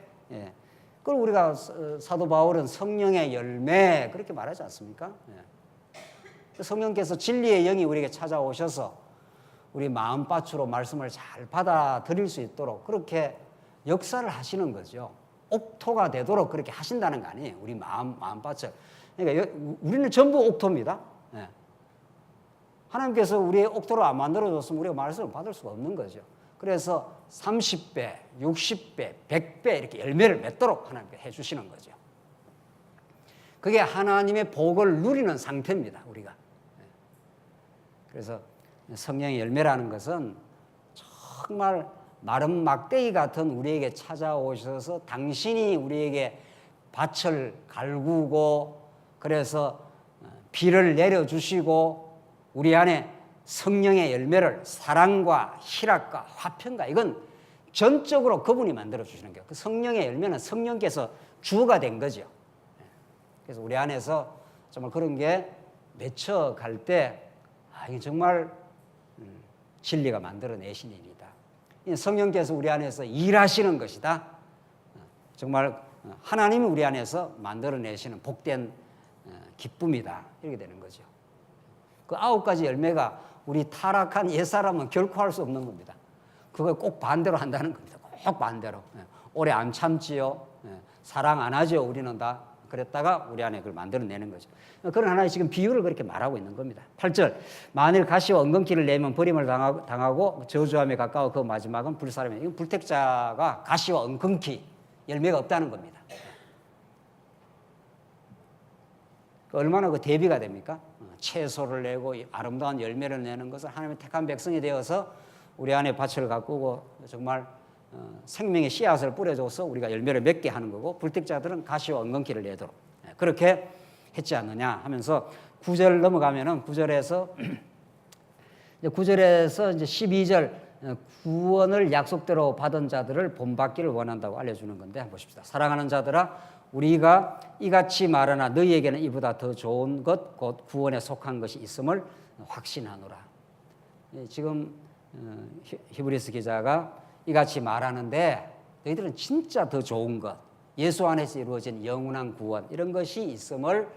그걸 우리가 사도 바울은 성령의 열매 그렇게 말하지 않습니까? 성령께서 진리의 영이 우리에게 찾아오셔서 우리 마음밭으로 말씀을 잘 받아들일 수 있도록 그렇게 역사를 하시는 거죠. 옥토가 되도록 그렇게 하신다는 거 아니에요. 우리 마음밭을. 그러니까 우리는 전부 옥토입니다. 하나님께서 우리의 옥토를 안 만들어줬으면 우리가 말씀을 받을 수가 없는 거죠. 그래서 30배, 60배, 100배 이렇게 열매를 맺도록 하나님께 해주시는 거죠. 그게 하나님의 복을 누리는 상태입니다. 우리가. 그래서 성령의 열매라는 것은 정말 마른 막대기 같은 우리에게 찾아오셔서 당신이 우리에게 밭을 갈구고 그래서 비를 내려주시고 우리 안에 성령의 열매를 사랑과 희락과 화평과 이건 전적으로 그분이 만들어주시는 거예요. 그 성령의 열매는 성령께서 주어가 된 거죠. 그래서 우리 안에서 정말 그런 게 맺혀갈 때 이게 정말 진리가 만들어내신 일이다. 성령께서 우리 안에서 일하시는 것이다. 정말 하나님이 우리 안에서 만들어내시는 복된 기쁨이다. 이렇게 되는 거죠. 그 9가지 열매가 우리 타락한 옛사람은 결코 할 수 없는 겁니다. 그걸 꼭 반대로 한다는 겁니다. 꼭 반대로. 오래 안 참지요. 사랑 안 하죠. 우리는 다. 그랬다가 우리 안에 그걸 만들어내는 거죠. 그런 하나의 지금 비유를 그렇게 말하고 있는 겁니다. 8절 만일 가시와 엉겅퀴를 내면 버림을 당하고 저주함에 가까워 그 마지막은 불사름이에요. 이건 불택자가 가시와 엉겅퀴 열매가 없다는 겁니다. 얼마나 그 대비가 됩니까? 채소를 내고 아름다운 열매를 내는 것을 하나님의 택한 백성이 되어서 우리 안에 밭을 가꾸고 정말 생명의 씨앗을 뿌려줘서 우리가 열매를 맺게 하는 거고 불택자들은 가시와 엉겅퀴를 내도록 그렇게 했지 않느냐 하면서 9절 넘어가면은 9절에서 이제 12절 구원을 약속대로 받은 자들을 본받기를 원한다고 알려주는 건데 한번 보십시다. 사랑하는 자들아 우리가 이같이 말하나 너희에게는 이보다 더 좋은 것 곧 구원에 속한 것이 있음을 확신하노라. 지금 히브리서 기자가 이같이 말하는데 너희들은 진짜 더 좋은 것 예수 안에서 이루어진 영원한 구원 이런 것이 있음을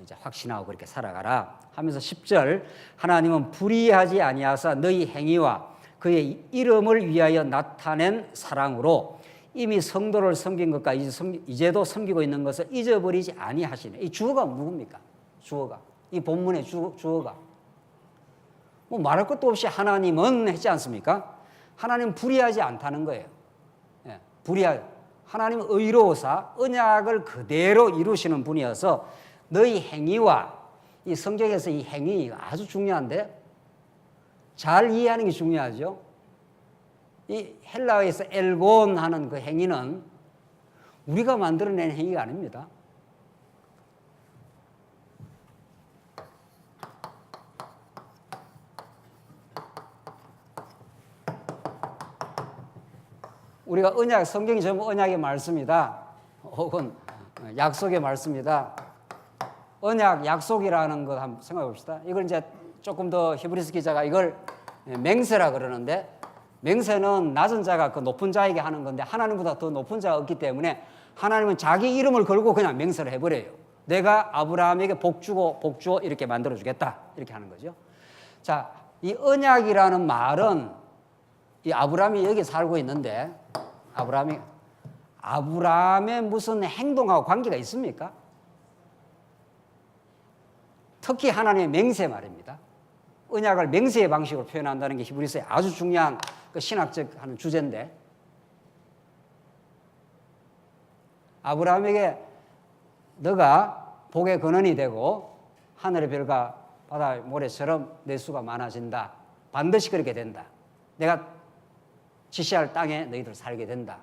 이제 확신하고 그렇게 살아가라 하면서 10절 하나님은 불의하지 아니하사 너희 행위와 그의 이름을 위하여 나타낸 사랑으로 이미 성도를 섬긴 것과 이제도 섬기고 있는 것을 잊어버리지 아니하시네. 이 주어가 누굽니까? 주어가 이 본문의 주어가 뭐 말할 것도 없이 하나님은 했지 않습니까? 하나님은 불의하지 않다는 거예요. 하나님은 의로우사 언약을 그대로 이루시는 분이어서 너희 행위와 이 성경에서 이 행위 아주 중요한데 잘 이해하는 게 중요하죠. 이 헬라어에서 엘곤 하는 그 행위는 우리가 만들어낸 행위가 아닙니다. 우리가 성경이 전부 언약의 말씀이다. 혹은 약속의 말씀이다. 언약, 약속이라는 것 한번 생각해 봅시다. 이걸 이제 조금 더 히브리서 기자가 이걸 맹세라 그러는데, 맹세는 낮은 자가 그 높은 자에게 하는 건데 하나님보다 더 높은 자가 없기 때문에 하나님은 자기 이름을 걸고 그냥 맹세를 해버려요. 내가 아브라함에게 복 주고 복 주어 이렇게 만들어주겠다, 이렇게 하는 거죠. 자, 이 언약이라는 말은 이 아브라함이 여기 살고 있는데 아브라함의 무슨 행동하고 관계가 있습니까? 특히 하나님의 맹세 말입니다. 언약을 맹세의 방식으로 표현한다는 게 히브리서의 아주 중요한 그 신학적 하는 주제인데, 아브라함에게 너가 복의 근원이 되고 하늘의 별과 바다의 모래처럼 내 수가 많아진다. 반드시 그렇게 된다. 내가 지시할 땅에 너희들 살게 된다.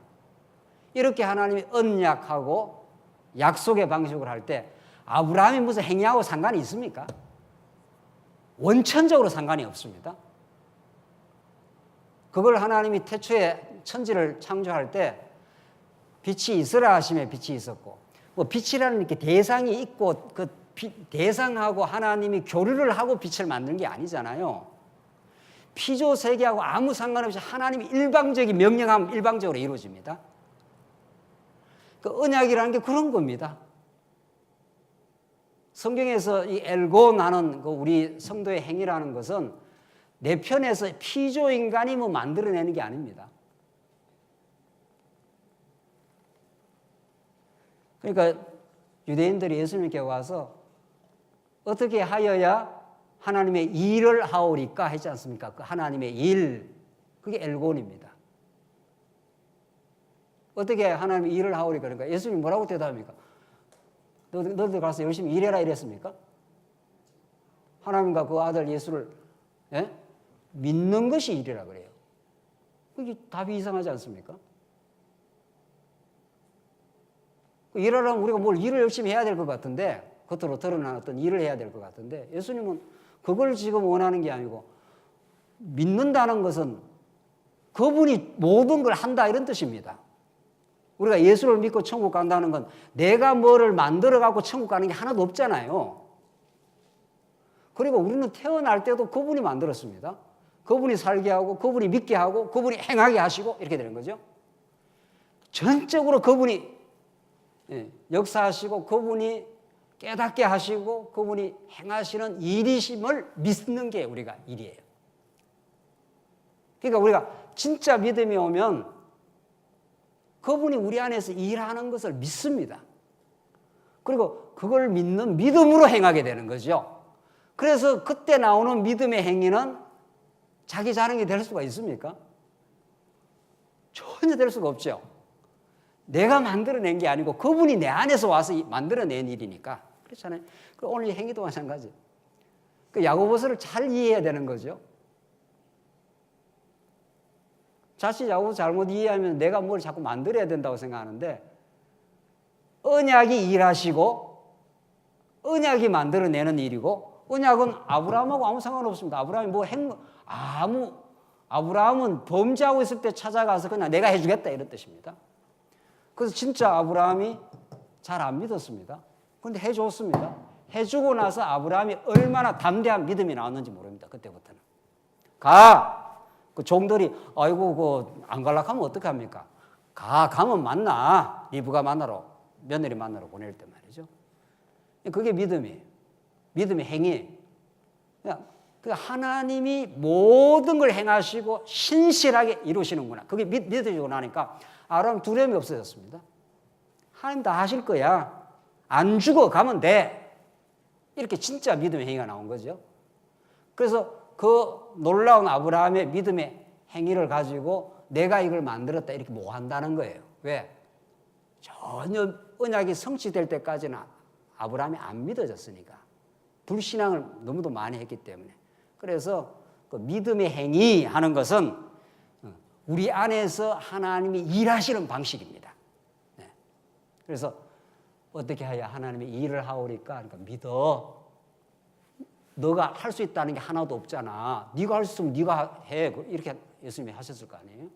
이렇게 하나님이 언약하고 약속의 방식으로 할 때 아브라함이 무슨 행위하고 상관이 있습니까? 원천적으로 상관이 없습니다. 그걸 하나님이 태초에 천지를 창조할 때 빛이 있으라 하심에 빛이 있었고, 뭐 빛이라는 이렇게 대상이 있고 그 대상하고 하나님이 교류를 하고 빛을 만든 게 아니잖아요. 피조 세계하고 아무 상관없이 하나님이 일방적인 명령하면 일방적으로 이루어집니다. 그 언약이라는 게 그런 겁니다. 성경에서 이 엘곤하는 그 우리 성도의 행위라는 것은 내 편에서 피조 인간이 뭐 만들어내는 게 아닙니다. 그러니까 유대인들이 예수님께 와서 어떻게 하여야 하나님의 일을 하오리까 했지 않습니까? 그 하나님의 일, 그게 엘곤입니다. 어떻게 하나님의 일을 하오리까? 그러니까 예수님이 뭐라고 대답합니까? 너희들 가서 열심히 일해라 이랬습니까? 하나님과 그 아들 예수를 믿는 것이 일이라 그래요. 그게 답이 이상하지 않습니까? 일하려면 우리가 뭘 일을 열심히 해야 될 것 같은데, 겉으로 드러난 어떤 일을 해야 될 것 같은데, 예수님은 그걸 지금 원하는 게 아니고, 믿는다는 것은 그분이 모든 걸 한다 이런 뜻입니다. 우리가 예수를 믿고 천국 간다는 건 내가 뭐를 만들어 갖고 천국 가는 게 하나도 없잖아요. 그리고 우리는 태어날 때도 그분이 만들었습니다. 그분이 살게 하고 그분이 믿게 하고 그분이 행하게 하시고 이렇게 되는 거죠. 전적으로 그분이 역사하시고 그분이 깨닫게 하시고 그분이 행하시는 일이심을 믿는 게 우리가 일이에요. 그러니까 우리가 진짜 믿음이 오면 그분이 우리 안에서 일하는 것을 믿습니다. 그리고 그걸 믿는 믿음으로 행하게 되는 거죠. 그래서 그때 나오는 믿음의 행위는 자기 자랑이 될 수가 있습니까? 전혀 될 수가 없죠. 내가 만들어낸 게 아니고 그분이 내 안에서 와서 만들어낸 일이니까. 그렇잖아요. 오늘 이 행위도 마찬가지. 그 야고보서를 잘 이해해야 되는 거죠. 자칫 야고보서 잘못 이해하면 내가 뭘 자꾸 만들어야 된다고 생각하는데, 언약이 일하시고 언약이 만들어내는 일이고, 언약은 아브라함하고 아무 상관없습니다. 아브라함이 아브라함은 범죄하고 있을 때 찾아가서 그냥 내가 해주겠다 이런 뜻입니다. 그래서 진짜 아브라함이 잘 안 믿었습니다. 그런데 해줬습니다. 해주고 나서 아브라함이 얼마나 담대한 믿음이 나왔는지 모릅니다. 그때부터는. 그 종들이 아이고 안 갈락하면 어떡합니까? 가면 만나. 리브가 만나러, 며느리 만나러 보낼 때 말이죠. 그게 믿음이에요. 믿음의 행위. 그 하나님이 모든 걸 행하시고 신실하게 이루시는구나. 그게 믿어지고 나니까 아브라함 두려움이 없어졌습니다. 하나님 다 하실 거야. 안 죽어 가면 돼. 이렇게 진짜 믿음의 행위가 나온 거죠. 그래서 그 놀라운 아브라함의 믿음의 행위를 가지고 내가 이걸 만들었다 이렇게 못 한다는 거예요. 왜? 전혀 언약이 성취될 때까지는 아브라함이 안 믿어졌으니까. 불신앙을 너무도 많이 했기 때문에. 그래서 그 믿음의 행위 하는 것은 우리 안에서 하나님이 일하시는 방식입니다. 그래서 어떻게 해야 하나님이 일을 하오리까? 그러니까 믿어. 너가 할 수 있다는 게 하나도 없잖아. 네가 할 수 있으면 네가 해. 이렇게 예수님이 하셨을 거 아니에요?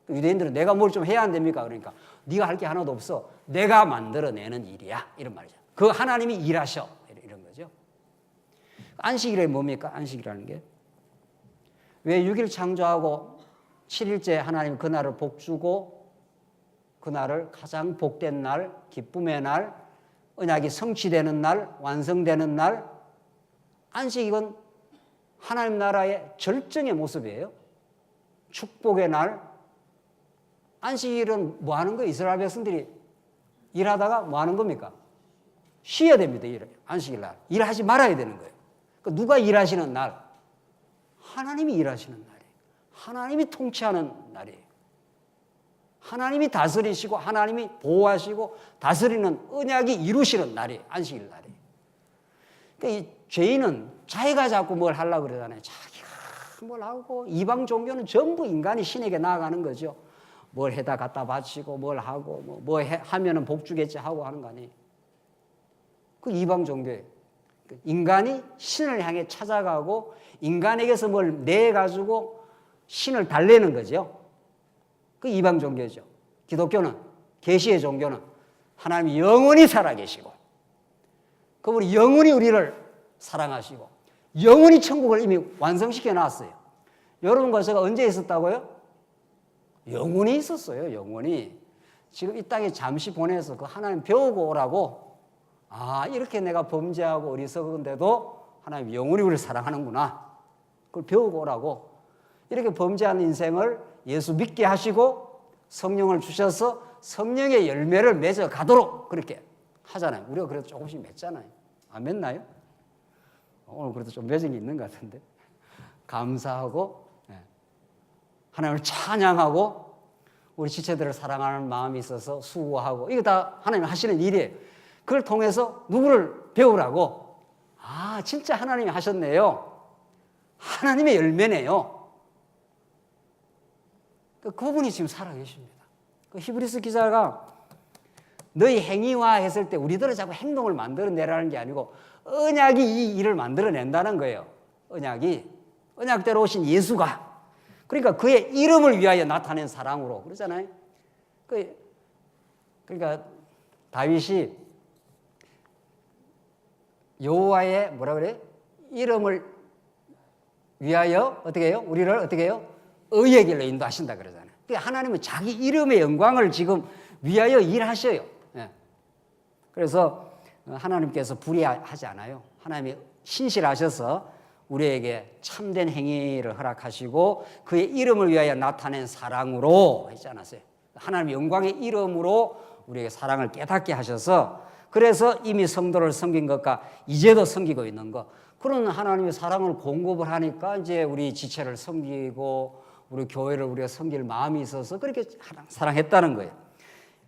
유대인들은 내가 뭘 좀 해야 안 됩니까? 그러니까 네가 할 게 하나도 없어. 내가 만들어내는 일이야. 이런 말이죠. 그 하나님이 일하셔. 이런 거죠. 안식일이 뭡니까? 안식이라는 게. 왜 6일 창조하고 7일째 하나님 그날을 복주고 그날을 가장 복된 날, 기쁨의 날, 언약이 성취되는 날, 완성되는 날, 안식일은 하나님 나라의 절정의 모습이에요. 축복의 날. 안식일은 뭐 하는 거예요? 이스라엘 백성들이 일하다가 뭐 하는 겁니까? 쉬어야 됩니다. 안식일 날. 일하지 말아야 되는 거예요. 그러니까 누가 일하시는 날? 하나님이 일하시는 날이에요. 하나님이 통치하는 날이에요. 하나님이 다스리시고 하나님이 보호하시고 다스리는 언약이 이루시는 날이 안식일 날이에요. 그러니까 이 죄인은 자기가 자꾸 뭘 하려고 그러잖아요. 자기가 뭘 하고 이방 종교는 전부 인간이 신에게 나아가는 거죠. 뭘 해다 갖다 바치고 뭘 하고 하면은 복 주겠지 하고 하는 거 아니에요. 그 이방 종교예요. 인간이 신을 향해 찾아가고 인간에게서 뭘 내가지고 신을 달래는 거죠. 그 이방 종교죠. 기독교는, 계시의 종교는 하나님이 영원히 살아계시고 그분이 영원히 우리를 사랑하시고 영원히 천국을 이미 완성시켜 놨어요. 여러분과 제가 언제 있었다고요? 영원히 있었어요. 영원히. 지금 이 땅에 잠시 보내서 그 하나님 배우고 오라고. 아, 이렇게 내가 범죄하고 어리석은데도 하나님 영원히 우리를 사랑하는구나. 그걸 배우고 오라고. 이렇게 범죄한 인생을 예수 믿게 하시고 성령을 주셔서 성령의 열매를 맺어 가도록 그렇게 하잖아요. 우리가 그래도 조금씩 맺잖아요. 안 맺나요? 오늘 그래도 좀 맺은 게 있는 것 같은데. 감사하고 하나님을 찬양하고 우리 지체들을 사랑하는 마음이 있어서 수고하고 이거 다 하나님 하시는 일이에요. 그걸 통해서 누구를 배우라고? 아, 진짜 하나님이 하셨네요. 하나님의 열매네요. 그분이 지금 살아계십니다. 그 히브리서 기자가 너희 행위화 했을 때 우리들은 자꾸 행동을 만들어내라는 게 아니고 언약이 이 일을 만들어낸다는 거예요. 언약대로 오신 예수가. 그러니까 그의 이름을 위하여 나타낸 사랑으로 그러잖아요. 그러니까 다윗이 여호와의 뭐라 그래요? 이름을 위하여 어떻게 해요? 우리를 어떻게 해요? 의의 길로 인도하신다 그러잖아요. 그러니까 하나님은 자기 이름의 영광을 지금 위하여 일하셔요. 그래서 하나님께서 불의하지 않아요. 하나님이 신실하셔서 우리에게 참된 행위를 허락하시고 그의 이름을 위하여 나타낸 사랑으로 했지 않았어요. 하나님의 영광의 이름으로 우리에게 사랑을 깨닫게 하셔서 그래서 이미 성도를 섬긴 것과 이제도 섬기고 있는 것 그런 하나님의 사랑을 공급을 하니까 이제 우리 지체를 섬기고 우리 교회를 우리가 섬길 마음이 있어서 그렇게 사랑했다는 거예요.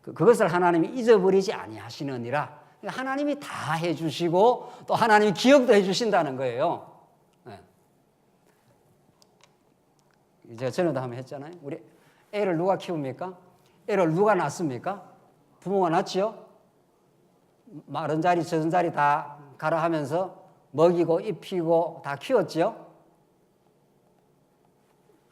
그것을 하나님이 잊어버리지 아니하시느니라. 하나님이 다 해주시고 또 하나님이 기억도 해주신다는 거예요. 제가 전에도 한번 했잖아요. 우리 애를 누가 키웁니까? 애를 누가 낳습니까? 부모가 낳지요? 마른 자리 젖은 자리 다 가라 하면서 먹이고 입히고 다 키웠지요?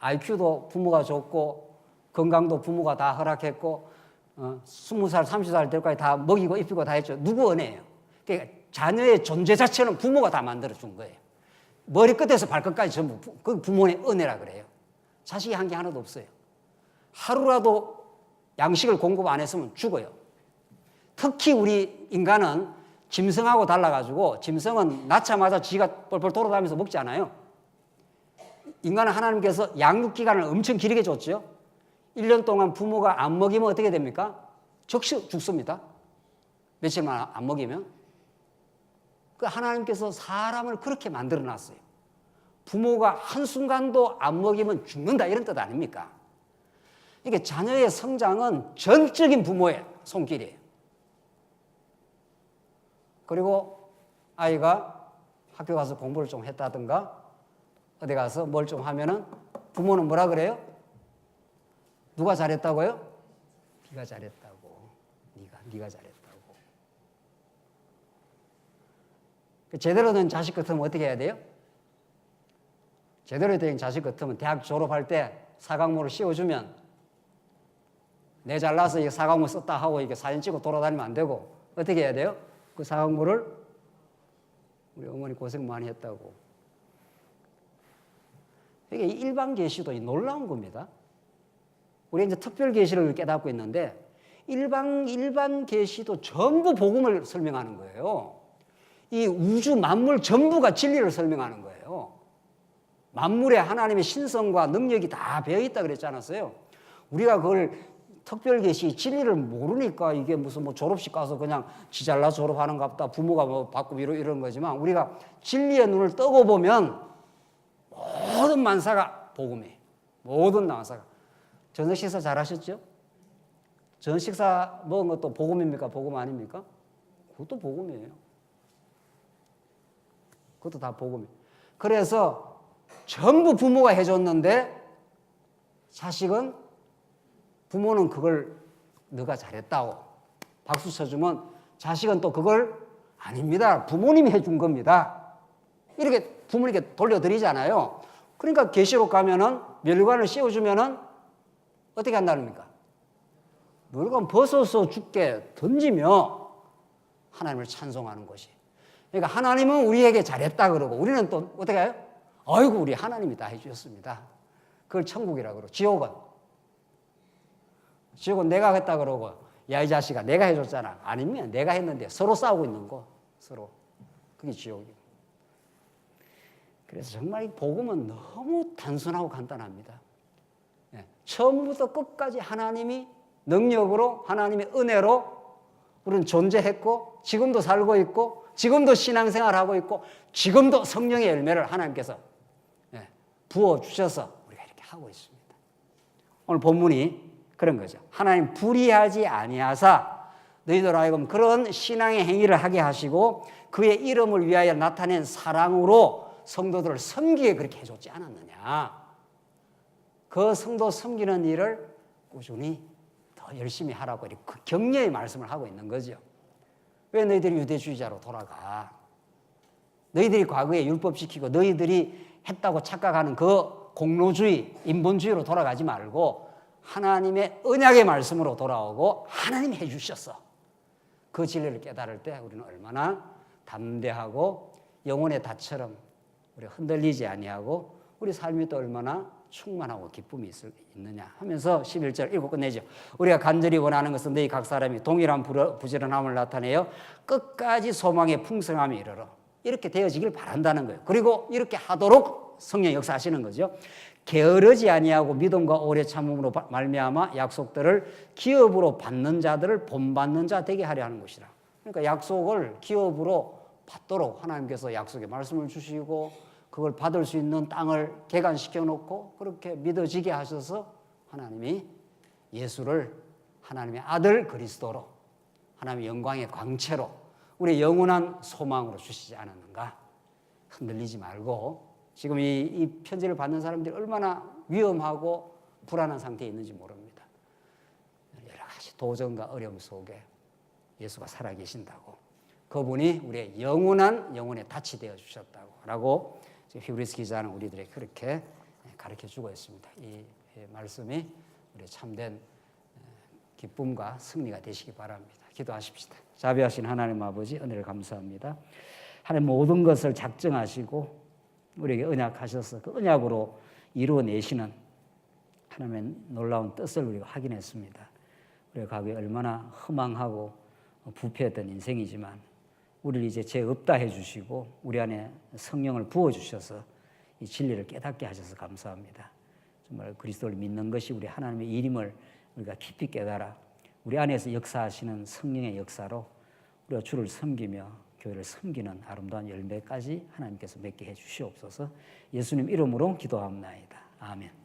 IQ도 부모가 줬고 건강도 부모가 다 허락했고 20살, 30살 때까지 다 먹이고 입히고 다 했죠. 누구 은혜예요? 그러니까 자녀의 존재 자체는 부모가 다 만들어준 거예요. 머리끝에서 발끝까지 전부 그 부모의 은혜라 그래요. 자식이 한 게 하나도 없어요. 하루라도 양식을 공급 안 했으면 죽어요. 특히 우리 인간은 짐승하고 달라가지고 짐승은 낳자마자 지가 뻘뻘 돌아다니면서 먹지 않아요. 인간은 하나님께서 양육기간을 엄청 길게 줬죠. 1년 동안 부모가 안 먹이면 어떻게 됩니까? 즉시 죽습니다. 며칠만 안 먹이면. 그 하나님께서 사람을 그렇게 만들어 놨어요. 부모가 한순간도 안 먹이면 죽는다 이런 뜻 아닙니까? 이게 자녀의 성장은 전적인 부모의 손길이에요. 그리고 아이가 학교 가서 공부를 좀 했다든가 어디 가서 뭘 좀 하면은 부모는 뭐라 그래요? 누가 잘했다고요? 네가 잘했다고. 네가 잘했다고. 제대로 된 자식 같으면 어떻게 해야 돼요? 제대로 된 자식 같으면 대학 졸업할 때 사각모를 씌워주면 내 잘나서 이 사과문 썼다 하고 이렇게 사진 찍고 돌아다니면 안 되고 어떻게 해야 돼요? 그 사과문을 우리 어머니 고생 많이 했다고. 이게 일반 계시도 놀라운 겁니다. 우리 이제 특별 계시를 깨닫고 있는데 일반 계시도 전부 복음을 설명하는 거예요. 이 우주 만물 전부가 진리를 설명하는 거예요. 만물에 하나님의 신성과 능력이 다 배어 있다 그랬지 않았어요? 우리가 그걸 특별 계시 진리를 모르니까 이게 무슨 뭐 졸업식 가서 그냥 지 잘나 졸업하는가 보다 부모가 뭐 받고 이런 거지만 우리가 진리의 눈을 뜨고 보면 모든 만사가 복음이에요. 모든 만사가. 저녁 식사 잘 하셨죠? 저녁 식사 먹은 것도 복음입니까? 복음 아닙니까? 그것도 복음이에요. 그것도 다 복음이에요. 그래서 전부 부모가 해줬는데 자식은 부모는 그걸 너가 잘했다고 박수 쳐주면 자식은 또 그걸 아닙니다. 부모님이 해준 겁니다. 이렇게 부모님께 돌려드리잖아요. 그러니까 계시록 가면은 멸관을 씌워주면은 어떻게 한다닙니까? 멸관 벗어서 죽게 던지며 하나님을 찬송하는 것이. 그러니까 하나님은 우리에게 잘했다 그러고 우리는 또 어떻게 해요? 아이고 우리 하나님이 다 해주셨습니다. 그걸 천국이라고 그러고 지옥은 내가 했다 그러고 야 이 자식아 내가 해줬잖아. 아니면 내가 했는데 서로 싸우고 있는 거 서로. 그게 지옥이고. 그래서 정말 이 복음은 너무 단순하고 간단합니다. 처음부터 끝까지 하나님이 능력으로 하나님의 은혜로 우리는 존재했고 지금도 살고 있고 지금도 신앙생활하고 있고 지금도 성령의 열매를 하나님께서 부어주셔서 우리가 이렇게 하고 있습니다. 오늘 본문이 그런 거죠. 하나님 불의하지 아니하사 너희들 하여금 그런 신앙의 행위를 하게 하시고 그의 이름을 위하여 나타낸 사랑으로 성도들을 섬기게 그렇게 해줬지 않았느냐. 그 성도 섬기는 일을 꾸준히 더 열심히 하라고 그 격려의 말씀을 하고 있는 거죠. 왜 너희들이 유대주의자로 돌아가? 너희들이 과거에 율법지키고 너희들이 했다고 착각하는 그 공로주의, 인본주의로 돌아가지 말고 하나님의 언약의 말씀으로 돌아오고 하나님이 해주셨어. 그 진리를 깨달을 때 우리는 얼마나 담대하고 영혼의 닷처럼 우리 흔들리지 아니하고 우리 삶이 또 얼마나 충만하고 기쁨이 있느냐 하면서 11절 읽고 끝내죠. 우리가 간절히 원하는 것은 너희 각 사람이 동일한 부지런함을 나타내어 끝까지 소망의 풍성함에 이르러 이렇게 되어지길 바란다는 거예요. 그리고 이렇게 하도록 성령 역사하시는 거죠. 게으르지 아니하고 믿음과 오래 참음으로 말미암아 약속들을 기업으로 받는 자들을 본받는 자 되게 하려 하는 것이라. 그러니까 약속을 기업으로 받도록 하나님께서 약속의 말씀을 주시고 그걸 받을 수 있는 땅을 개간시켜 놓고 그렇게 믿어지게 하셔서 하나님이 예수를 하나님의 아들 그리스도로 하나님의 영광의 광채로 우리의 영원한 소망으로 주시지 않았는가. 흔들리지 말고 지금 이 편지를 받는 사람들이 얼마나 위험하고 불안한 상태에 있는지 모릅니다. 여러 가지 도전과 어려움 속에 예수가 살아계신다고 그분이 우리의 영원한 영혼에 닻이 되어 주셨다고 라고 히브리서 기자는 우리들에게 그렇게 가르쳐주고 있습니다. 이 말씀이 우리의 참된 기쁨과 승리가 되시기 바랍니다. 기도하십시다. 자비하신 하나님 아버지 은혜를 감사합니다. 하나님 모든 것을 작정하시고 우리에게 언약하셔서 그 언약으로 이루어내시는 하나님의 놀라운 뜻을 우리가 확인했습니다. 우리가 과거에 얼마나 허망하고 부패했던 인생이지만 우리를 이제 죄 없다 해주시고 우리 안에 성령을 부어주셔서 이 진리를 깨닫게 하셔서 감사합니다. 정말 그리스도를 믿는 것이 우리 하나님의 일임을 우리가 깊이 깨달아 우리 안에서 역사하시는 성령의 역사로 우리가 주를 섬기며 교회를 섬기는 아름다운 열매까지 하나님께서 맺게 해 주시옵소서. 예수님 이름으로 기도합나이다. 아멘.